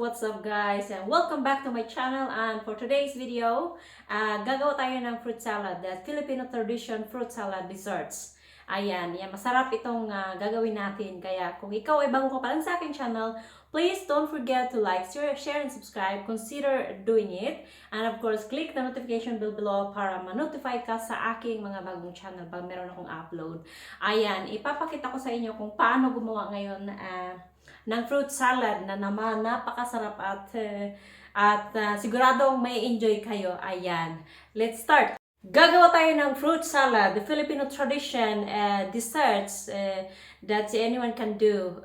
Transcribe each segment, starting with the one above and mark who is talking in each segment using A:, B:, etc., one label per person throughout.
A: What's up guys? And welcome back to my channel. And for today's video, gagawa tayo ng fruit salad. The Filipino tradition fruit salad desserts. Ayan, yan, masarap itong gagawin natin. Kaya kung ikaw ay bago ka pa lang sa aking channel, please don't forget to like, share, and subscribe. Consider doing it. And of course, click the notification bell below para ma-notify ka sa aking mga bagong channel pag meron akong upload. Ayan, ipapakita ko sa inyo kung paano gumawa ngayon ng fruit salad na naman napakasarap at siguradong may enjoy kayo. Ayan, let's start. Gagawa tayo ng fruit salad, the Filipino tradition desserts that anyone can do.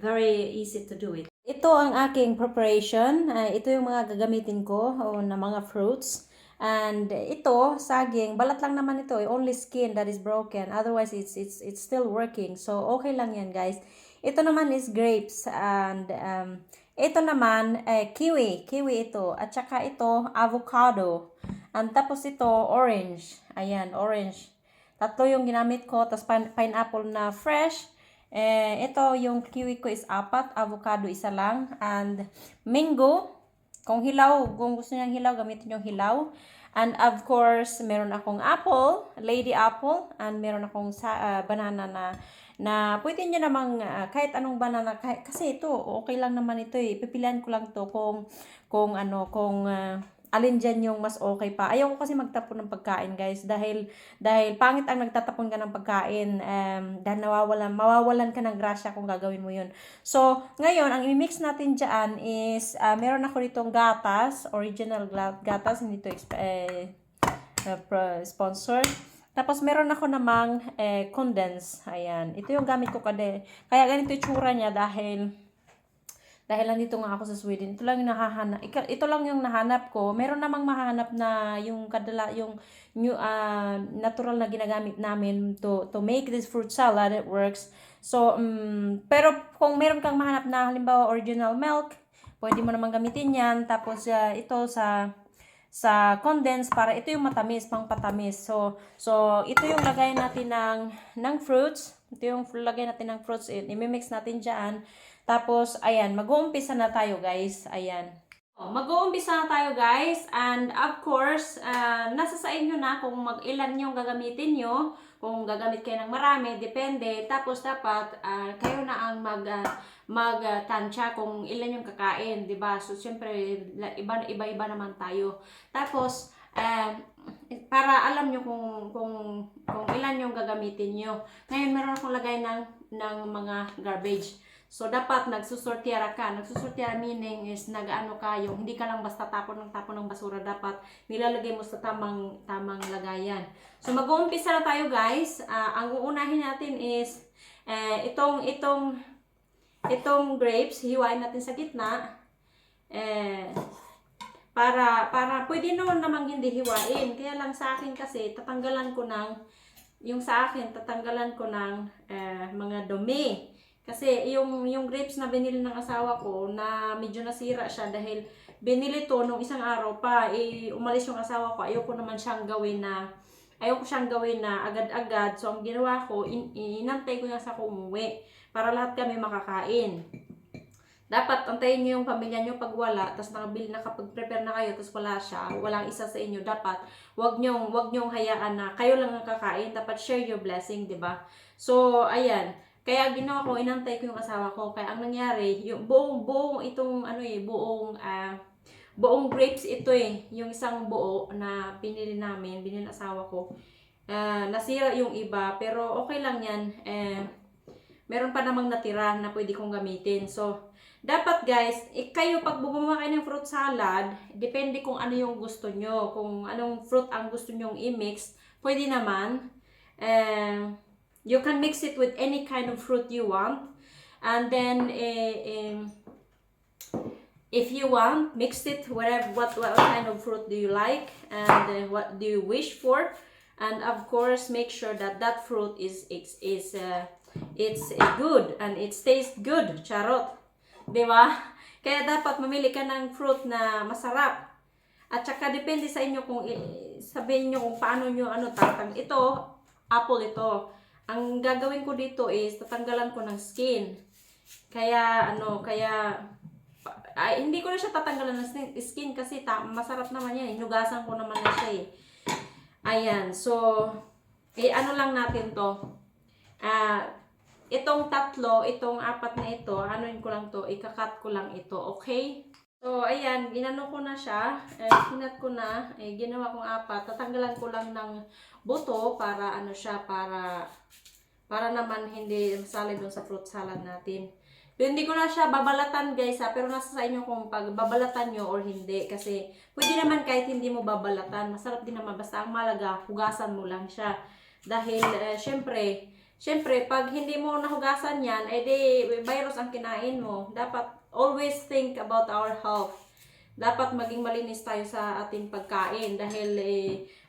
A: Very easy to do it. Ito ang aking preparation. Ito yung mga gagamitin ko na mga fruits. And ito, saging, balat lang naman ito, only skin that is broken. Otherwise, it's still working. So, okay lang yan, guys. Ito naman is grapes and ito naman kiwi ito. At saka ito avocado. And tapos ito orange. Ayan, orange. Tatlo yung ginamit ko. Tapos pineapple na fresh. Ito yung kiwi ko is 4, avocado isa lang. And mango. Kung gusto niyang hilaw, gamitin yung hilaw. And of course, meron akong apple, lady apple, and meron akong banana na pwede niyo namang kahit anong banana, kasi ito, okay lang naman ito eh. Pipilian ko lang to kung alin dyan yung mas okay pa. Ayaw ko kasi magtapon ng pagkain, guys, dahil pangit ang nagtatapon ka ng pagkain, dahil mawawalan ka ng grasya kung gagawin mo yun. So, ngayon, ang i-mix natin dyan is, meron ako ditong gatas, original gatas, hindi to sponsor. Tapos, meron ako namang condense. Ayan. Ito yung gamit ko kaya ganito yung tsura niya dahil nandito nga ako sa Sweden. Ito lang yung nahanap ko. Meron namang mahanap na yung new natural na ginagamit namin to make this fruit salad. It works. So, pero kung meron kang mahanap na halimbawa original milk, pwede mo namang gamitin yan. Tapos ito sa condense para ito yung matamis, pang patamis. So ito yung lagay natin ng fruits. Ito yung lagay natin ng fruits. I-mix natin diyan. Tapos ayan, mag-uumpisa na tayo, guys. Ayan. Mag-uumpisa na tayo, guys. And of course, nasa sa inyo na kung ilan yung gagamitin nyo. Kung gagamit kayo ng marami, depende. Tapos dapat kayo na ang mag-tansya kung ilan yung kakain, 'di ba? So syempre iba-iba naman tayo. Tapos para alam nyo kung ilan yung gagamitin nyo. Ngayon meron akong lagay ng mga garbage. So, dapat nagsusortira ka. Nagsusortira meaning is nag-ano ka, yung hindi ka lang basta tapon ng basura. Dapat nilalagay mo sa tamang lagayan. So, mag-uumpisa na tayo, guys. Ang uunahin natin is itong grapes, hiwain natin sa gitna. Para pwede namang hindi hiwain. Kaya lang sa akin kasi, tatanggalan ko ng mga dumi. Kasi yung grapes na binili ng asawa ko na medyo nasira siya dahil binili to nung isang araw pa, umalis yung asawa ko. Ayoko siyang gawin na agad-agad. So ang ginawa ko, inantay ko niya sa umuwi para lahat kami makakain. Dapat antayin niyo yung pamilya niyo pag wala, tapos nakapag-prepare na kayo, tapos wala siya, walang isa sa inyo. Dapat wag nyong hayaan na kayo lang ang kakain. Dapat share your blessing, 'di ba? So ayan. Kaya ginawa ko, inantay ko yung asawa ko. Kaya ang nangyari, yung buong grapes ito yung isang buo na binili asawa ko. Nasira yung iba, pero okay lang yan. Meron pa namang natira na pwede kong gamitin. So, dapat guys, kayo pag gumawa kayo ng fruit salad, depende kung ano yung gusto nyo. Kung anong fruit ang gusto nyong i-mix, pwede naman. You can mix it with any kind of fruit you want. And then, if you want, mix it what kind of fruit do you like and what do you wish for. And of course, make sure that fruit is good and it tastes good. Charot. Diba? Kaya dapat mamili ka ng fruit na masarap. At saka depende sa inyo kung sabihin nyo kung paano nyo ito, apple ito. Ang gagawin ko dito is tatanggalan ko ng skin. Kaya hindi ko na siya tatanggalan ng skin kasi masarap naman yan. Hinugasan ko naman na siya eh. Ayan, so, ano lang natin to. Itong tatlo, itong apat na ito, anuin ko lang to, ikakat ko lang ito, okay? So, ayan, ginano ko na siya, kinat ko na, ginawa kong apat, tatanggalan ko lang ng buto para ano siya, para naman hindi masali doon sa fruit salad natin. Pero hindi ko na siya babalatan guys ha, pero nasa sa inyo kung pagbabalatan nyo or hindi. Kasi pwede naman kahit hindi mo babalatan, masarap din naman, basta ang malaga, hugasan mo lang siya. Dahil syempre, pag hindi mo nahugasan yan, di virus ang kinain mo. Dapat always think about our health. Dapat maging malinis tayo sa ating pagkain dahil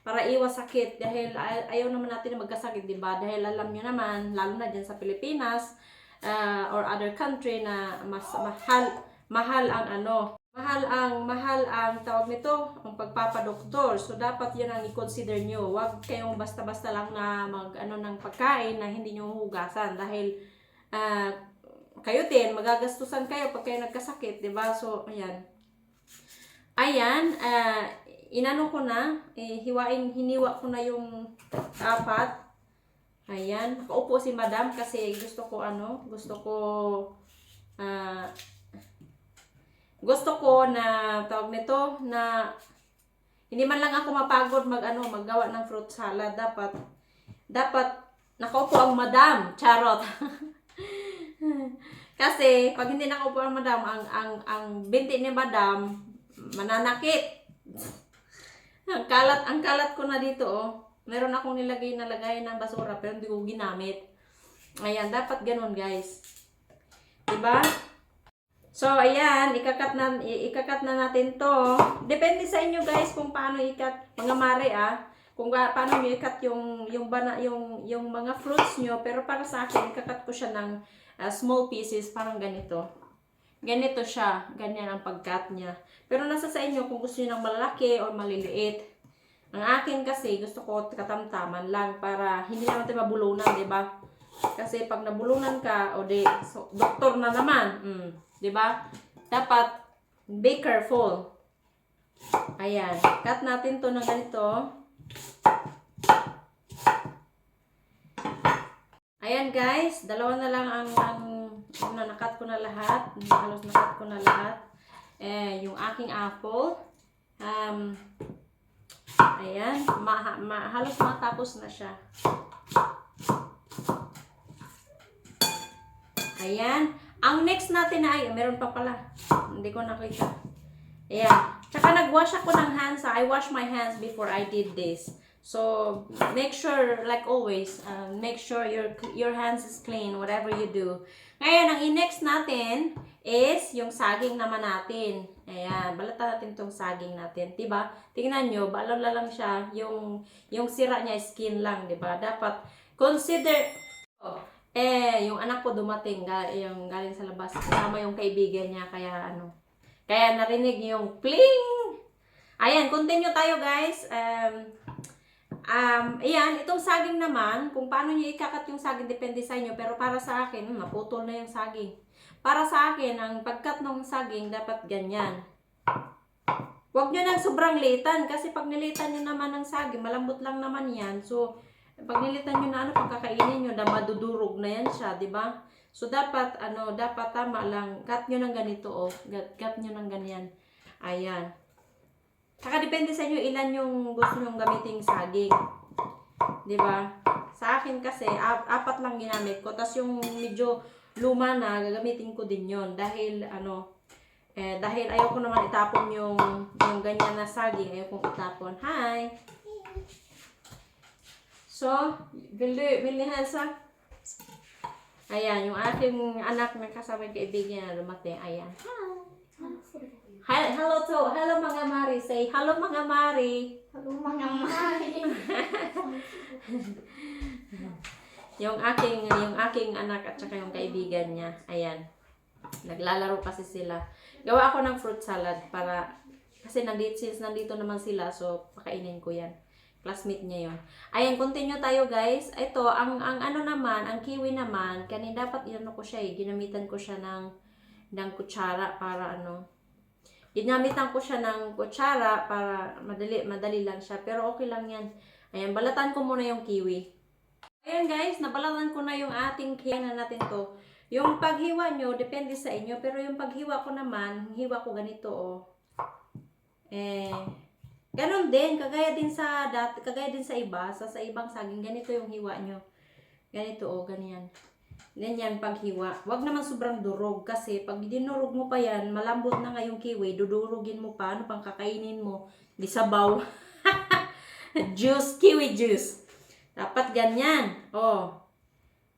A: para iwas sakit. Dahil ayaw naman natin na magkasakit, di ba? Dahil alam nyo naman, lalo na dyan sa Pilipinas or other country na mas mahal ang tawag nito, ang pagpapadoktor. So dapat 'yan ang i-consider nyo. Huwag kayong basta-basta lang na ng pagkain na hindi nyo hugasan dahil kayo din magagastusan kayo pag kayo nagkasakit, 'di ba? So ayan. Inano ko na, hiniwa ko na yung apat. Ayan, nakaupo si Madam kasi gusto ko na tawag nito na hindi man lang ako mapagod maggawa ng fruit salad. Dapat nakaupo ang Madam, charot. Kasi pag hindi nakaupo ang Madam, ang binti ni Madam mananakit. Ang kalat ko na dito oh. Meron akong nilagay na lagayan ng basura pero hindi ko ginamit. Ayan, dapat ganun guys. Diba? So, ayan, ikakat na natin to. Depende sa inyo guys kung paano ikat, mga mare kung paano niyo ikat yung mga fruits nyo. Pero para sa akin, ikakat ko siya ng small pieces, parang ganito. Ganito siya, ganyan ang pagkat niya. Pero nasa sa inyo kung gusto niyo ng malalaki o maliliit. Ang akin kasi, gusto ko katamtaman lang para hindi naman tayo mabulunan, diba? Kasi pag nabulunan ka, so, doktor na naman. Diba? Dapat, be careful. Ayan. Cut natin to ng ganito. Ayan guys, dalawa na lang nakat ko na lahat. Halos nakat ko na lahat. Yung aking apple. Ayan, halos matapos na siya. Ayan. Ang next natin ay, meron pa pala. Hindi ko nakita. Ayan. Tsaka nag-wash ako ng hands. I wash my hands before I did this. So, make sure, like always, make sure your hands is clean, whatever you do. Ngayon, ang i-next natin is yung saging naman natin. Ayan, balatan natin itong saging natin. Diba? Tingnan nyo, balala lang siya. Yung sira niya, skin lang, diba? Dapat consider, yung anak ko dumating, yung galing sa labas, kasama yung kaibigan niya, kaya narinig niyo yung pling! Ayan, continue tayo guys. Ayan, itong saging naman, kung paano niyo ikakat yung saging, depende sa inyo. Pero para sa akin, naputol na yung saging. Para sa akin, ang pagkat ng saging, dapat ganyan. Huwag nyo nang sobrang litan, kasi pag nilitan nyo naman ng saging, malambot lang naman yan. So, pag nilitan nyo na pagkakainin nyo, madudurog na yan siya, di ba? So, dapat tama lang. Cut nyo ng ganito, oh. Cut nyo ng ganyan. Ayan. Saka depende sa inyo ilan yung gusto nyong gamiting saging. 'Di ba? Sa akin kasi apat lang ginamit ko. Tapos yung medyo luma na gagamitin ko din 'yon dahil dahil ayoko naman itapon yung ganyan na saging, ayoko itapon. Hi. So, Billy Hansa. Ayan, yung aking anak na kasama yung kaibigan na lumating. Ayan. Hi. Hello mga Mari. Say hello mga Mari.
B: Hello mga Mari.
A: yung aking anak at saka yung kaibigan niya. Ayan. Naglalaro kasi sila. Gawa ako ng fruit salad kasi nandito naman sila, so pakainin ko yan. Classmate niya yun. Ayan, continue tayo guys. Ito, ang kiwi naman, dapat ko siya ginamitan ko siya ng kutsara para Ginamitan ko siya ng kutsara para madali lang siya. Pero okay lang yan. Ayan, balatan ko muna yung kiwi. Ayan guys, nabalatan ko na yung ating kiwi na natin to. Yung paghiwa nyo, depende sa inyo. Pero yung paghiwa ko naman, hiwa ko ganito oh. Ganon din, kagaya din sa iba, sa ibang saging, ganito yung hiwa nyo. Ganito oh, ganyan. Ganyan paghiwa. Huwag naman sobrang durog kasi pag dinurog mo pa yan, malambot na nga yung kiwi, dudurugin mo pa, ano pang kakainin mo? Di sabaw. Juice, kiwi juice. Dapat ganyan. Oh.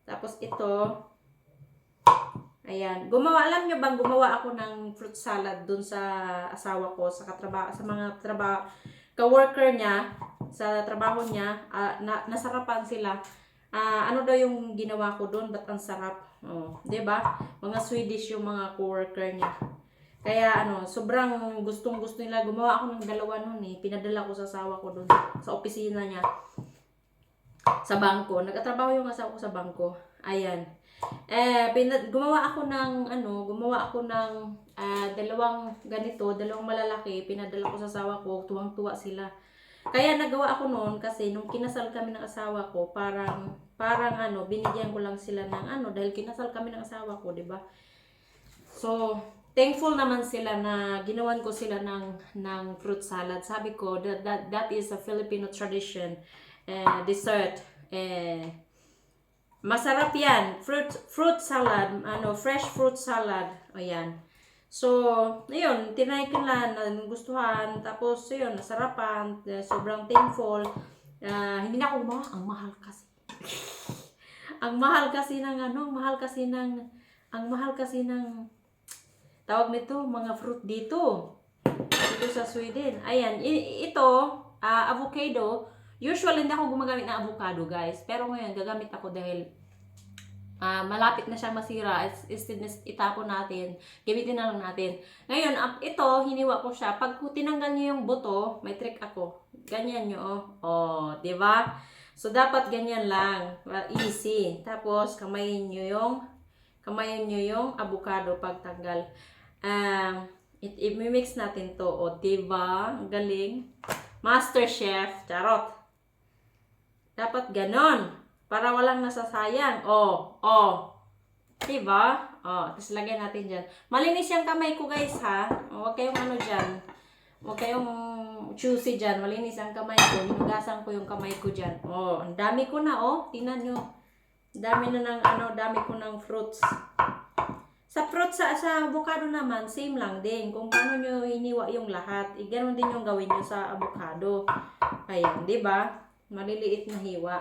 A: Tapos ito. Ayan. Alam nyo bang gumawa ako ng fruit salad dun sa asawa ko, sa mga ka-worker niya, sa trabaho niya, nasarapan sila. Ano daw yung ginawa ko doon, ba't ang sarap? Oh, 'di ba? Mga Swedish yung mga co-worker niya. Kaya sobrang gustong-gusto nila. Gumawa ako ng dalawa noon eh. Pinadala ko sa asawa ko doon sa opisina niya. Sa bangko. Nagtatrabaho yung asawa ko sa bangko. Ayan. Gumawa ako ng dalawang ganito, dalawang malalaki. Pinadala ko sa asawa ko. Tuwang-tuwa sila. Kaya nagawa ako noon kasi nung kinasal kami ng asawa ko, parang binigyan ko lang sila ng dahil kinasal kami ng asawa ko, 'di ba? So, thankful naman sila na ginawan ko sila ng fruit salad. Sabi ko that is a Filipino tradition, dessert. Masarap 'yan, fruit salad, fresh fruit salad. Ayan. So, ayun, tinry ko na, nagustuhan, tapos yun, nasarapan, sobrang thankful. Hindi na ako gumawa, ang mahal kasi. ang mahal kasi ng tawag nito, mga fruit dito sa Sweden. Ayan, ito, avocado. Usually, hindi ako gumagamit ng avocado, guys. Pero ngayon, gagamit ako dahil malapit na siya masira, itapon natin, gamitin na lang natin. Ngayon, ito, hiniwa ko siya. Pag tinanggal niyo yung buto, may trick ako. Ganyan nyo, oh, di ba? So, dapat ganyan lang. Easy. Tapos, kamayin nyo yung avocado pagtanggal. I-mix natin to, oh, di ba? Ang galing. Master Chef, charot. Dapat ganon. Para walang nasasayang. Oh. Diba? Tapos lagyan natin dyan. Malinis yung kamay ko, guys, ha? Huwag kayong dyan. Huwag kayong choosy dyan. Malinis ang kamay ko. Hinugasan ko yung kamay ko dyan. Ang dami ko na, Tingnan nyo. Dami ko ng fruits. Sa avocado naman, same lang din. Kung paano nyo hiniwa yung lahat, ganoon din yung gawin nyo sa avocado. Ayan, diba? Maliliit na hiwa.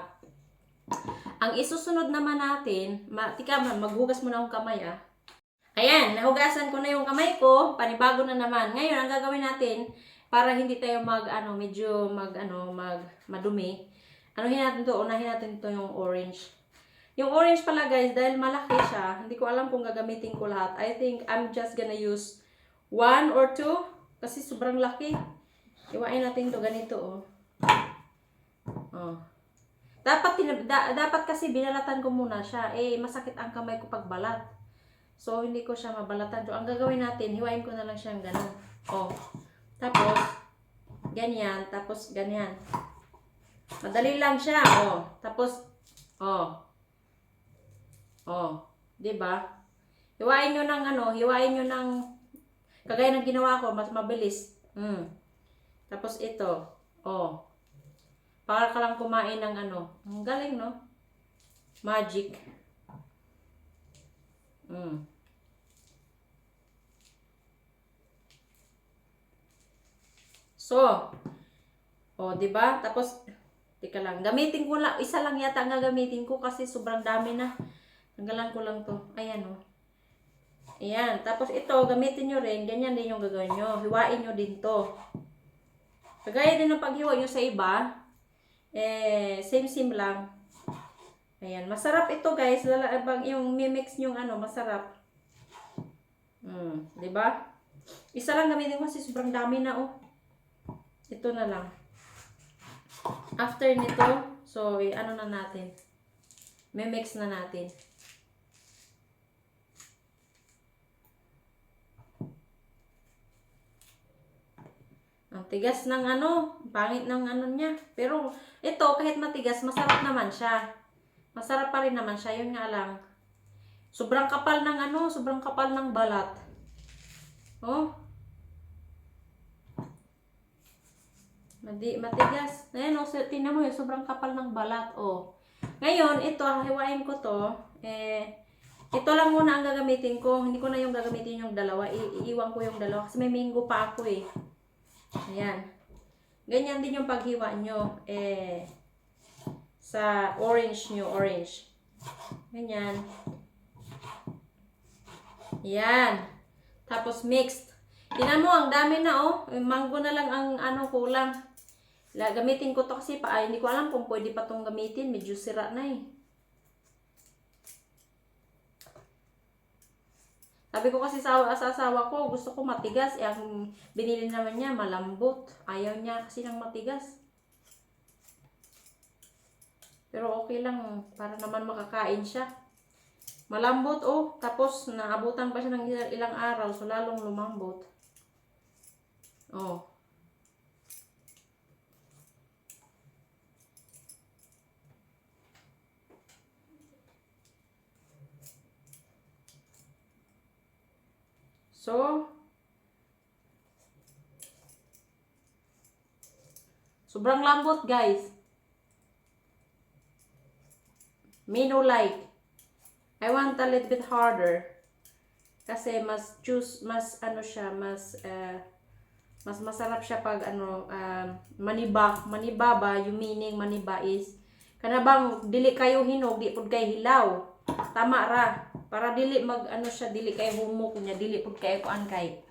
A: Ang isusunod naman natin, maghugas muna akong kamay Ayan, nahugasan ko na yung kamay ko, panibago na naman. Ngayon, ang gagawin natin, para hindi tayo madumi, unahin natin to yung orange. Yung orange pala, guys, dahil malaki siya, hindi ko alam kung gagamitin ko lahat. I think I'm just gonna use 1 or 2, kasi sobrang laki. Iwain natin to ganito, Dapat kasi binalatan ko muna siya. Masakit ang kamay ko pag balat. So, hindi ko siya mabalatan. So, ang gagawin natin, hiwain ko na lang siyang ganun. Tapos, ganyan. Tapos, ganyan. Madali lang siya. Tapos, diba? Hiwain nyo ng kagaya ng ginawa ko, mas mabilis. Tapos, ito. Para ka lang kumain ng Ang galing, no? Magic. So, diba? Tapos, tika lang. Gamitin ko lang. Isa lang yata ang gagamitin ko kasi sobrang dami na. Tanggalan ko lang to. Ayan, Ayan. Tapos ito, gamitin nyo rin. Ganyan din yung gagawin nyo. Hiwain nyo din to. Kagaya din ng paghiwa nyo sa iba. Same lang. Ayan, masarap ito, guys. Yung mimix yung masarap. 'Di ba? Isa lang gamitin ko kasi sobrang dami na, Ito na lang. After nito, so na natin. Mimix na natin. Ang tigas ng ano, pangit ng ano niya. Pero ito, kahit matigas, masarap naman siya. Masarap pa rin naman siya, yun nga lang. Sobrang kapal ng ano, sobrang kapal ng balat. Oh. Matigas. Ayan, oh, tingnan mo, sobrang kapal ng balat, oh. Ngayon, ito, hiwain ko to. Ito lang muna ang gagamitin ko. Hindi ko na yung gagamitin yung dalawa. Iiwan ko yung dalawa kasi may mango pa ako eh. Ayan. Ganyan din yung paghiwa nyo. Sa orange nyo, orange. Ganyan. Yan. Tapos mixed. Tingnan mo, ang dami na oh. Mango na lang ang ano kulang. Gamitin ko to kasi hindi ko alam kung pwede pa tong gamitin. Medyo sira na eh. Sabi ko kasi sa asawa ko, gusto ko matigas. Ang binili naman niya, malambot. Ayaw niya kasi ng matigas. Pero okay lang, para naman makakain siya. Malambot, oh. Tapos, naabutan pa siya ng ilang araw. So, lalong lumambot. Oh. So, sobrang lambot, guys. Me no like. I want a little bit harder. Kasi mas ano siya, mas masarap siya pag ano, maniba. Maniba ba, yung meaning maniba is, kanabang dili kayo hinog, di pud kay hilaw. Tama ra. Para dili mag ano siya, dili kay humok niya, dili pud kay kuan kay.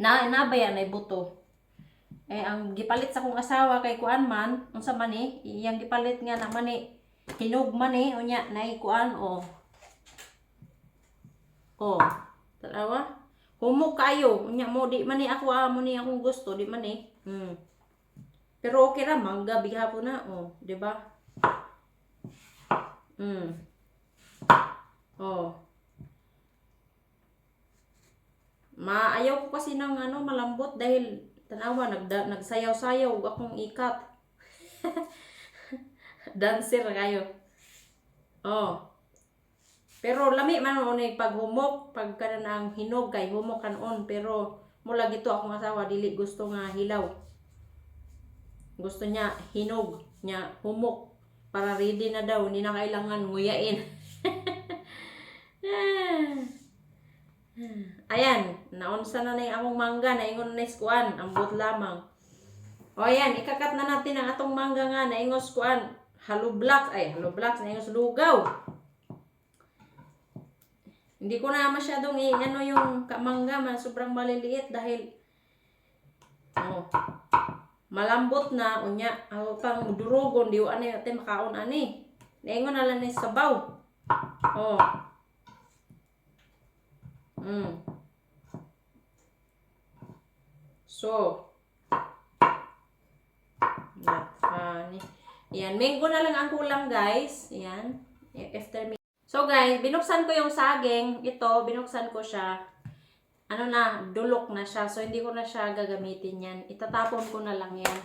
A: Nabayan ay buto. Ang gipalit sa kong asawa kay kuan man, unsa man iyang gipalit nga na man hinog man unya nay kuan oh. Oh. Tarawa. Humok kayo. Unya mo di man ako mo ni akong gusto, di man Pero okay ra mangga bihapon na oh, di ba? Oh. Ayaw ko kasi ng ano malambot dahil tanawa nagsayaw-sayaw akong ikat. Dancer kayo. Oh. Pero lami man ni pag humok, pag kanang hinog kay humok kanon, pero mula gito akong asawa dili gusto nga hilaw. Gusto niya hinog, niya humok para ready na daw, hindi na kailangan nguyain. Ayan, naunsa na yung among mangga, naingon na iskuan, ambot lamang. O ayan, ikakat na natin ang atong mangga nga, naingos kuan, hollow blocks, naingos lugaw. Hindi ko na masyadong ano yung mangga, sobrang maliliit dahil malambot na, unya, pang durugon, di ano natin makaon ani. Naingon na lang sa sabaw. Oh. So, yan, mango na lang ang kulang guys. Yan, after me. So guys, binuksan ko yung saging. Ito, binuksan ko siya. Ano na, dulok na siya. So, hindi ko na siya gagamitin yan. Itatapon ko na lang yan.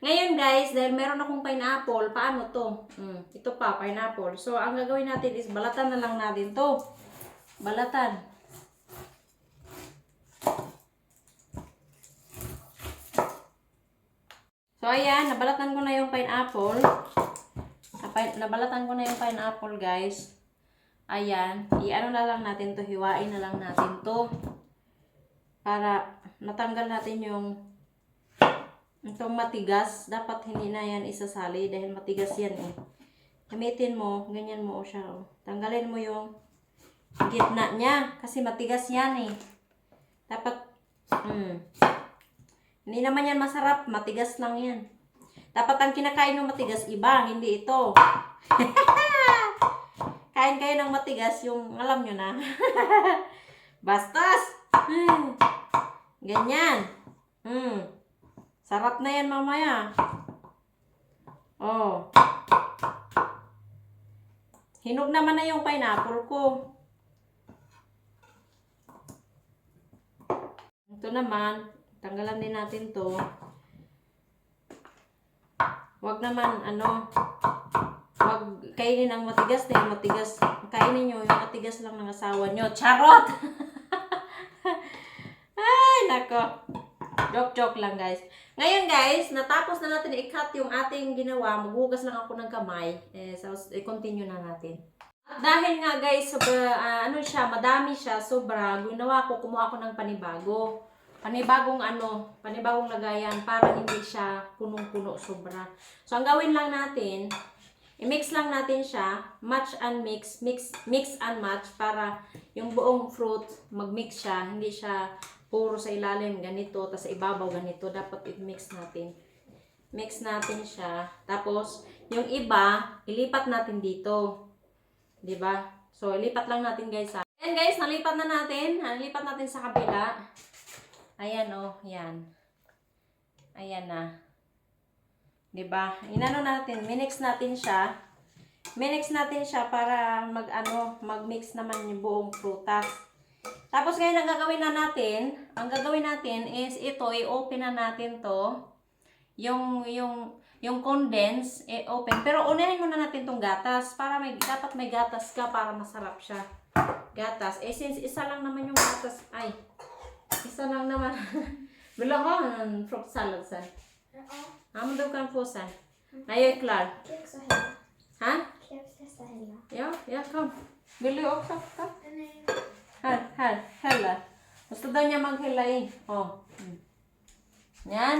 A: Ngayon guys, dahil meron akong pineapple, paano to? Ito pa, pineapple. So, ang gagawin natin is balatan na lang natin to. Balatan. So, ayan, nabalatan ko na yung pineapple. Nabalatan ko na yung pineapple, guys. Ayan, i-ano na lang natin to, hiwain na lang natin to. Para natanggal natin yung itong matigas. Dapat hindi na yan isasali dahil matigas yan Gamitin mo, ganyan mo siya. Tanggalin mo yung gitna niya kasi matigas yan Dapat, hindi naman yan masarap, matigas lang yan. Dapat ang kinakain ng matigas iba, hindi ito. Kain kayo ng matigas, yung alam nyo na. Bastos! Ganyan. Sarap na yan mamaya. Oh. Hinog naman na yung pineapple ko. Ito naman, Tanggalan din natin to. Wag naman, wag kainin ang matigas na yung matigas. Kainin nyo yung matigas lang ng asawa nyo. Charot! Ay, nako. Joke lang, guys. Ngayon, guys, natapos na natin i-cut yung ating ginawa. Maghugas lang ako ng kamay. So, i-continue na natin. At dahil nga, guys, madami siya, sobra. Ginawa ko, kumuha ko ng panibago. Panibagong lagayan para hindi siya punong-puno sobra. So, ang gawin lang natin, i-mix lang natin siya, match and mix and match para yung buong fruit mag-mix siya, hindi siya puro sa ilalim ganito, tapos sa ibabaw ganito, dapat i-mix natin. Mix natin siya, tapos yung iba, ilipat natin dito. 'Di ba? So, ilipat lang natin, guys. Ayan, guys, nalipat natin sa kabila. Ayan, yan. Ayan na. 'Di ba? Inano natin, minix natin siya. Minix natin siya para mag-mix naman yung buong prutas. Tapos ngayon ang gagawin natin is ito, i-open na natin 'to. Yung condense, open. Pero unahin muna natin tong gatas para dapat may gatas ka para masarap siya. Gatas. Since isa lang naman yung gatas, isa lang naman. Belahon fruit salad sa. Amo daw kan po sa. Ayo klar. Ha? Ja, kom. Vill du också? Hälla. Gusto daw niya maghilain. Yan.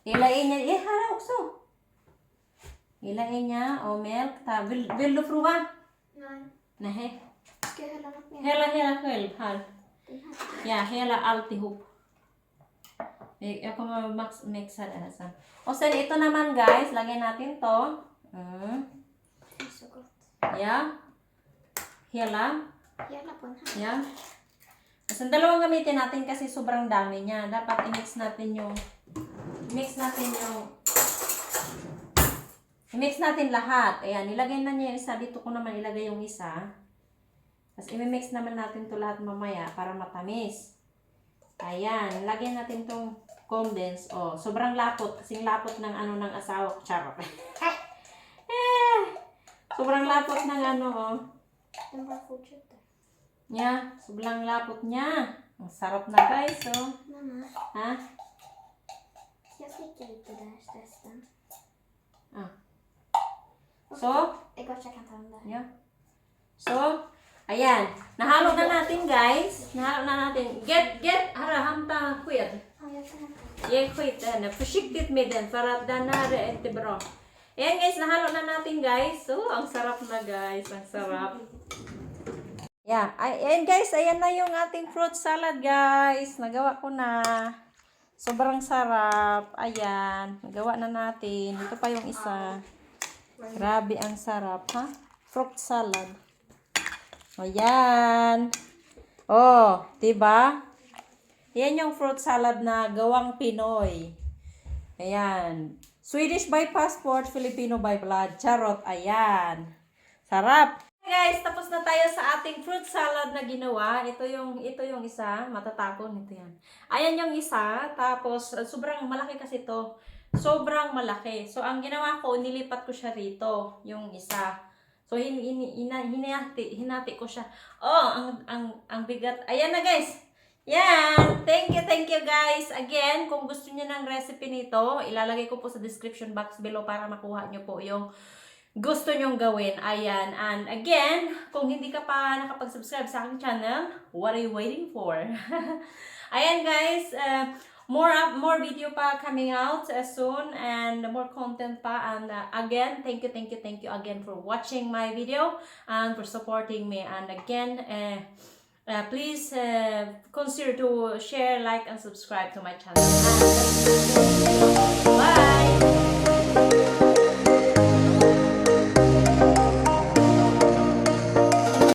A: Hilain niya. Här också. Hilain niya. Milk. Vill du prova? Nej.
B: Ska jag hälla något mer?
A: Hela själv. Här. Ja, hela alltihop. Jag kommer mixa det här sen. Och sen ito naman, guys, lagyan natin to.
B: Det är så gott.
A: Ja. Hela.
B: Hela på den här.
A: Ja. Og sen dalawang gamitin natin kasi sobrang dami niya. Dapat i-mix natin lahat. Ayan, nilagay na niya yung isa. Dito ko naman ilagay yung isa. Tapos i-mix naman natin to lahat mamaya para matamis. Ayan, lagyan natin tong condense. Sobrang lapot. Kasing lapot ng ng asawa ko. Charot. Sobrang lapot ng
B: Den bara fortsätter.
A: Yeah, sobrang lapot niya. Ang sarap na, guys.
B: Mamma,
A: Ha?
B: ska jag slicka lite där resten?
A: So,
B: Det är gott jag kan ta den där.
A: yeah. So, ayan. Nahalo na natin, guys. Nahalo na natin. Get, hamta sked.
B: Ja, jag kan hämta.
A: Ge skit den. Försiktigt med den för att den här är inte bra. Ayan, guys. Nahalo na natin, guys. So, ang sarap na, guys. Ang sarap. Yeah. Ayan, guys. Ayan na yung ating fruit salad, guys. Nagawa ko na. Sobrang sarap. Ayan. Nagawa na natin. Ito pa yung isa. Grabe ang sarap, ha? Fruit salad. Ayan. Diba? Yan yung fruit salad na gawang Pinoy. Ayan. Swedish by passport, Filipino by blood. Charot. Ayan. Sarap. Guys, tapos na tayo sa ating fruit salad na ginawa. Ito yung isa. Matatapon. Ito yan. Ayan yung isa. Tapos, sobrang malaki kasi ito. Sobrang malaki. So, ang ginawa ko, nilipat ko siya rito. Yung isa. So, hinati ko siya. Ang bigat. Ayan na, guys. Yan. Thank you, guys. Again, kung gusto niyo ng recipe nito, ilalagay ko po sa description box below para makuha niyo po yung gusto nyong gawin. Ayan. And again, kung hindi ka pa nakapag-subscribe sa aking channel, what are you waiting for? Ayan, guys. More video pa coming out soon and more content pa. And again, thank you again for watching my video and for supporting me. And again, please consider to share, like, and subscribe to my channel. Bye!